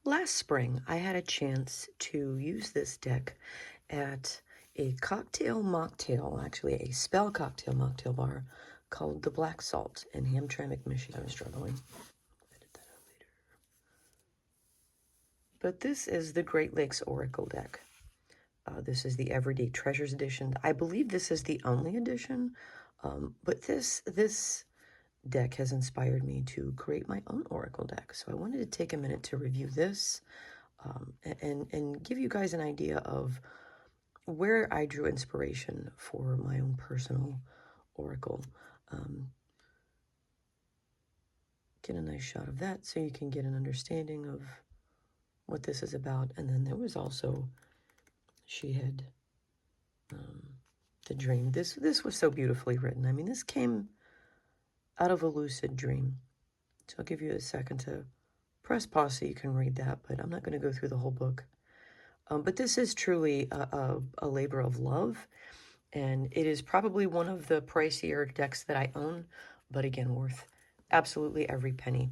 Last spring, I had a chance to use this deck at a cocktail mocktail, actually a spell cocktail mocktail bar called the Black Salt in Hamtramck, Michigan. I'm struggling. Edit that out later. But this is the Great Lakes Oracle deck. This is the Everyday Treasures edition. I believe this is the only edition, but this deck has inspired me to create my own Oracle deck. So I wanted to take a minute to review this and give you guys an idea of where I drew inspiration for my own personal Oracle. Get a nice shot of that so you can get an understanding of what this is about. And then there was also, she had the dream. This was so beautifully written. I mean, this came out of a lucid dream. So I'll give you a second to press pause so you can read that, but I'm not going to go through the whole book. But this is truly a labor of love, and it is probably one of the pricier decks that I own, but again, worth absolutely every penny.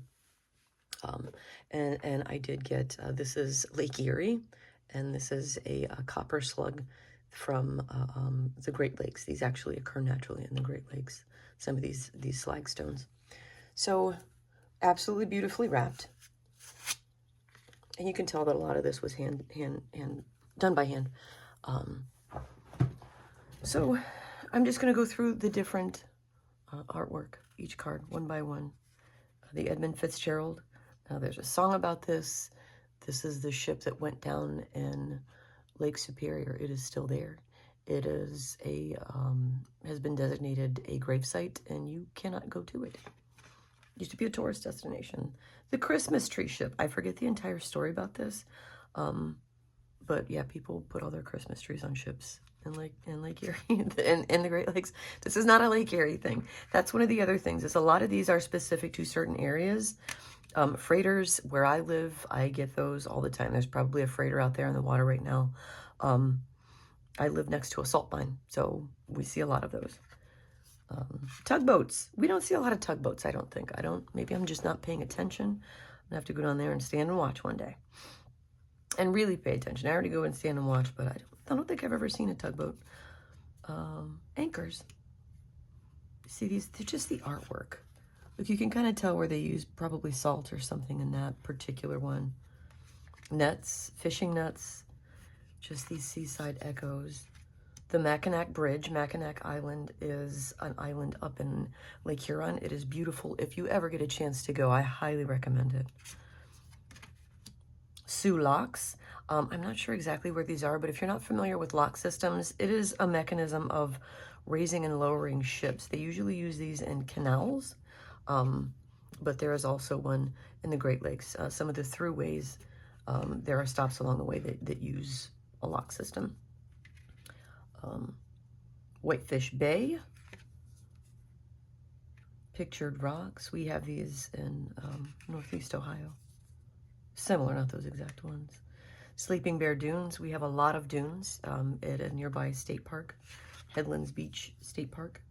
And I did get, this is Lake Erie, and this is a copper slug from the Great Lakes. These actually occur naturally in the Great Lakes, some of these slag stones. So absolutely beautifully wrapped. And you can tell that a lot of this was done by hand. So I'm just going to go through the different artwork, each card, one by one. The Edmund Fitzgerald. Now there's a song about this. This is the ship that went down in Lake Superior. It is still there. It is has been designated a gravesite, and you cannot go to it. Used to be a tourist destination. The Christmas tree ship. I forget the entire story about this. But yeah, people put all their Christmas trees on ships in Lake Erie, in the Great Lakes. This is not a Lake Erie thing. That's one of the other things, is a lot of these are specific to certain areas. Freighters, where I live, I get those all the time. There's probably a freighter out there in the water right now. I live next to a salt mine, so we see a lot of those. Tugboats. We don't see a lot of tugboats, I don't think. Maybe I'm just not paying attention. I'm gonna have to go down there and stand and watch one day. And really pay attention. I already go and stand and watch, but I don't think I've ever seen a tugboat. Anchors. See these, they're just the artwork. Look, you can kind of tell where they use probably salt or something in that particular one. Nets, fishing nets, just these seaside echoes. The Mackinac Bridge. Mackinac Island is an island up in Lake Huron. It is beautiful. If you ever get a chance to go, I highly recommend it. Sioux locks. I'm not sure exactly where these are, but if you're not familiar with lock systems, it is a mechanism of raising and lowering ships. They usually use these in canals, but there is also one in the Great Lakes. Some of the throughways, there are stops along the way that use a lock system. Whitefish Bay. Pictured rocks. We have these in Northeast Ohio. Similar, not those exact ones. Sleeping Bear Dunes. We have a lot of dunes at a nearby state park. Headlands Beach State Park.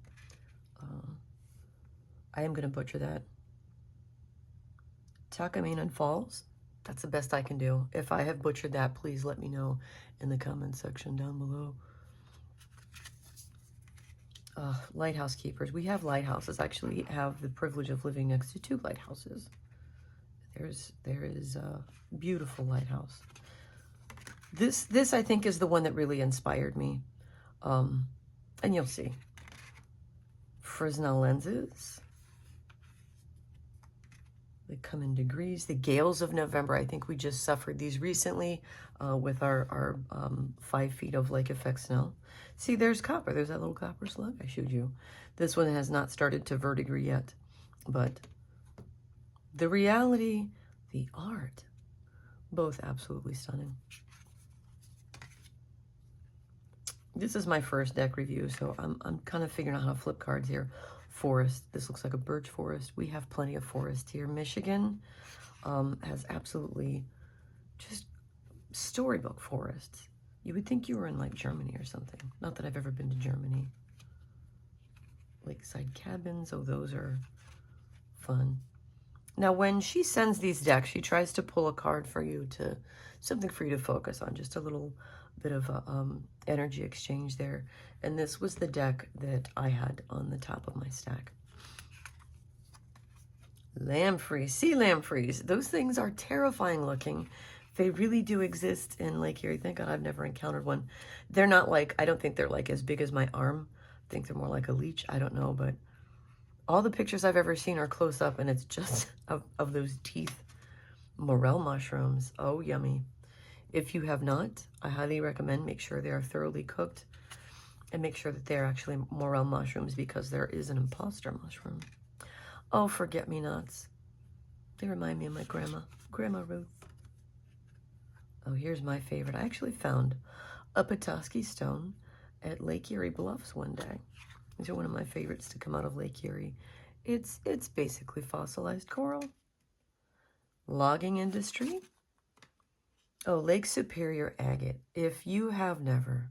I am going to butcher that. Takamainan Falls. That's the best I can do. If I have butchered that, please let me know in the comment section down below. Lighthouse keepers. We have lighthouses. I actually have the privilege of living next to 2 lighthouses. There is a beautiful lighthouse. This I think is the one that really inspired me. And you'll see. Fresnel lenses. They come in degrees. The gales of November. I think we just suffered these recently with our 5 feet of lake effect snow. See, there's copper. There's that little copper slug I showed you. This one has not started to verdigris yet, but the reality, the art, both absolutely stunning. This is my first deck review, so I'm kind of figuring out how to flip cards here. Forest. This looks like a birch forest. We have plenty of forest here. Michigan has absolutely just storybook forests. You would think you were in like Germany or something. Not that I've ever been to Germany. Lakeside cabins. Oh, those are fun. Now, when she sends these decks, she tries to pull a card for you to, something for you to focus on, just a little bit of a, energy exchange there. And this was the deck that I had on the top of my stack. Lampreys, sea lampreys. Those things are terrifying looking. They really do exist in Lake Erie. Thank God I've never encountered one. They're not like, I don't think they're like as big as my arm. I think they're more like a leech. I don't know, but all the pictures I've ever seen are close up, and it's just of those teeth. Morel mushrooms. Oh, yummy. If you have not, I highly recommend make sure they are thoroughly cooked and make sure that they're actually morel mushrooms, because there is an imposter mushroom. Oh, forget-me-nots. They remind me of my grandma, Grandma Ruth. Oh, here's my favorite. I actually found a Petoskey stone at Lake Erie Bluffs one day. These are one of my favorites to come out of Lake Erie. It's basically fossilized coral. Logging industry. Oh, Lake Superior agate. If you have never,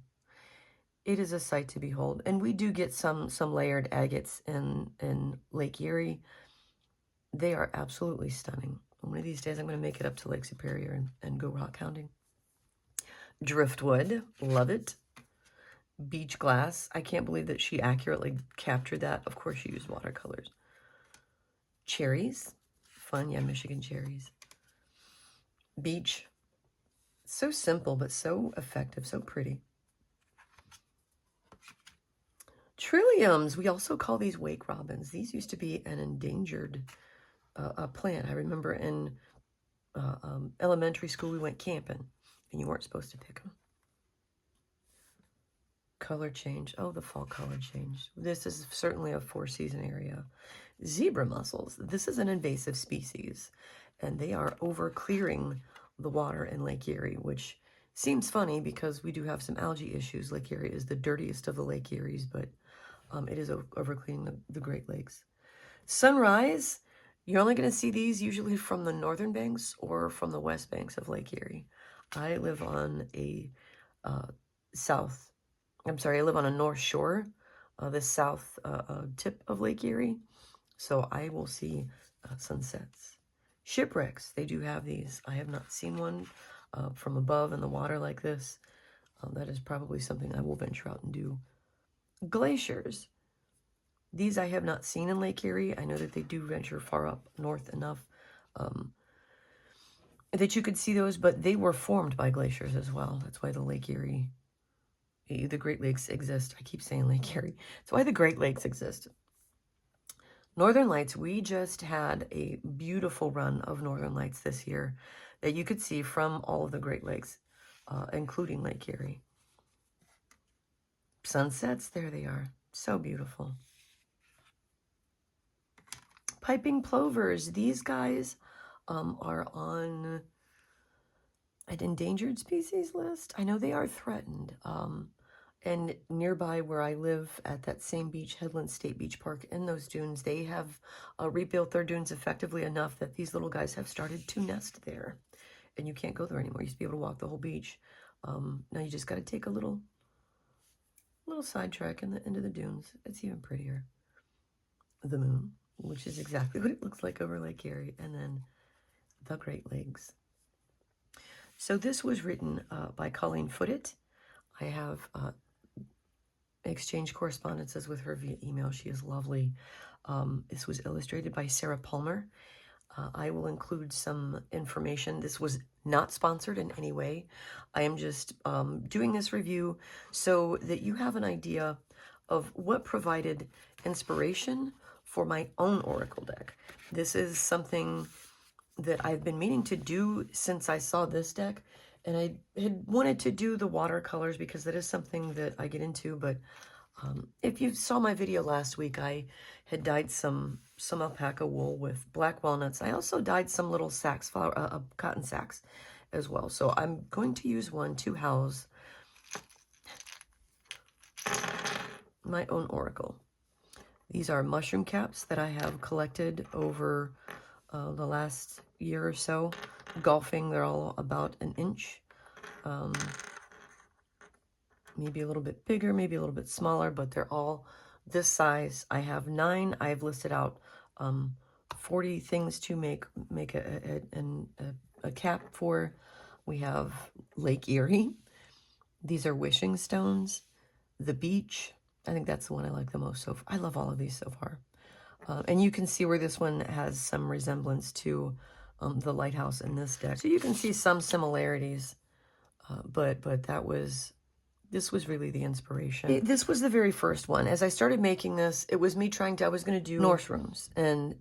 it is a sight to behold. And we do get some layered agates in Lake Erie. They are absolutely stunning. One of these days I'm going to make it up to Lake Superior and go rock hounding. Driftwood, love it. Beach glass. I can't believe that she accurately captured that. Of course she used watercolors. Cherries. Fun, yeah, Michigan cherries. Beach. So simple, but so effective, so pretty. Trilliums. We also call these wake robins. These used to be an endangered plant. I remember in elementary school we went camping, and you weren't supposed to pick them. Color change. Oh, the fall color change. This is certainly a four-season area. Zebra mussels. This is an invasive species, and they are over clearing the water in Lake Erie, which seems funny because we do have some algae issues. Lake Erie is the dirtiest of the Lake Eries, but it is over cleaning the Great Lakes. Sunrise. You're only going to see these usually from the northern banks or from the west banks of Lake Erie. I live on a I live on a north shore, the south tip of Lake Erie. So I will see sunsets. Shipwrecks, they do have these. I have not seen one from above in the water like this. That is probably something I will venture out and do. Glaciers. These I have not seen in Lake Erie. I know that they do venture far up north enough that you could see those, but they were formed by glaciers as well. That's why the Lake Erie, the Great Lakes exist. I keep saying Lake Erie. That's why the Great Lakes exist. Northern Lights, we just had a beautiful run of Northern Lights this year that you could see from all of the Great Lakes, including Lake Erie. Sunsets, there they are. So beautiful. Piping plovers, these guys are on an endangered species list. I know they are threatened. And nearby where I live at that same beach, Headland State Beach Park, in those dunes, they have rebuilt their dunes effectively enough that these little guys have started to nest there. And you can't go there anymore. You used to be able to walk the whole beach. Now you just got to take a little sidetrack into the dunes. It's even prettier. The moon, which is exactly what it looks like over Lake Erie. And then the Great Lakes. So this was written by Colleen Foote. I have exchanged correspondences with her via email. She is lovely. This was illustrated by Sarah Palmer. I will include some information. This was not sponsored in any way. I am just doing this review so that you have an idea of what provided inspiration for my own Oracle deck. This is something that I've been meaning to do since I saw this deck, and I had wanted to do the watercolors because that is something that I get into, but if you saw my video last week, I had dyed some alpaca wool with black walnuts. I also dyed some little sacks, cotton sacks as well. So I'm going to use one to house my own Oracle. These are mushroom caps that I have collected over the last year or so. Golfing, they're all about an inch. Maybe a little bit bigger, maybe a little bit smaller, but they're all this size. I have 9. I've listed out 40 things to make a cap for. We have Lake Erie. These are wishing stones. The beach. I think that's the one I like the most so far. I love all of these so far. And you can see where this one has some resemblance to the lighthouse in this deck. So you can see some similarities, but this was really the inspiration. This was the very first one. As I started making this, it was me I was going to do Norse rooms. And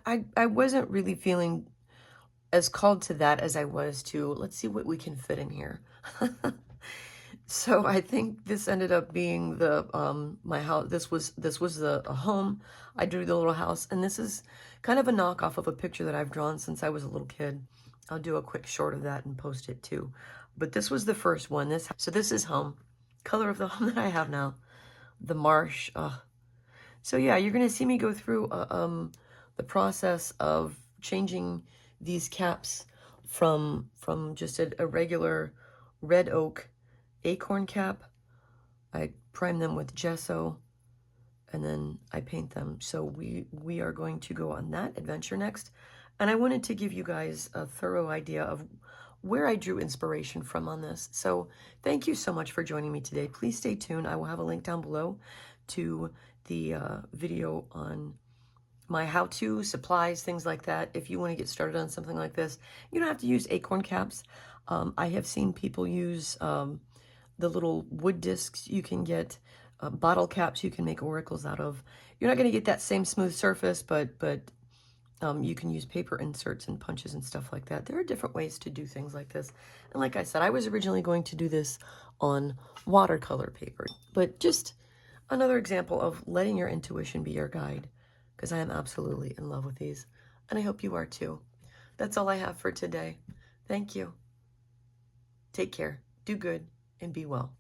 I wasn't really feeling as called to that as I was to, let's see what we can fit in here. So I think this ended up being the my house. This was a home. I drew the little house, and this is kind of a knockoff of a picture that I've drawn since I was a little kid. I'll do a quick short of that and post it too. But this was the first one. So this is home. Color of the home that I have now. The marsh. So yeah, you're gonna see me go through the process of changing these caps from just a regular red oak acorn cap. I prime them with gesso, and then I paint them. So we are going to go on that adventure next. And I wanted to give you guys a thorough idea of where I drew inspiration from on this. So thank you so much for joining me today. Please stay tuned. I will have a link down below to the video on my how-to, supplies, things like that. If you want to get started on something like this, you don't have to use acorn caps. I have seen people use the little wood discs you can get, bottle caps you can make oracles out of. You're not going to get that same smooth surface, but you can use paper inserts and punches and stuff like that. There are different ways to do things like this. And like I said, I was originally going to do this on watercolor paper, but just another example of letting your intuition be your guide, because I am absolutely in love with these, and I hope you are too. That's all I have for today. Thank you. Take care, do good, and be well.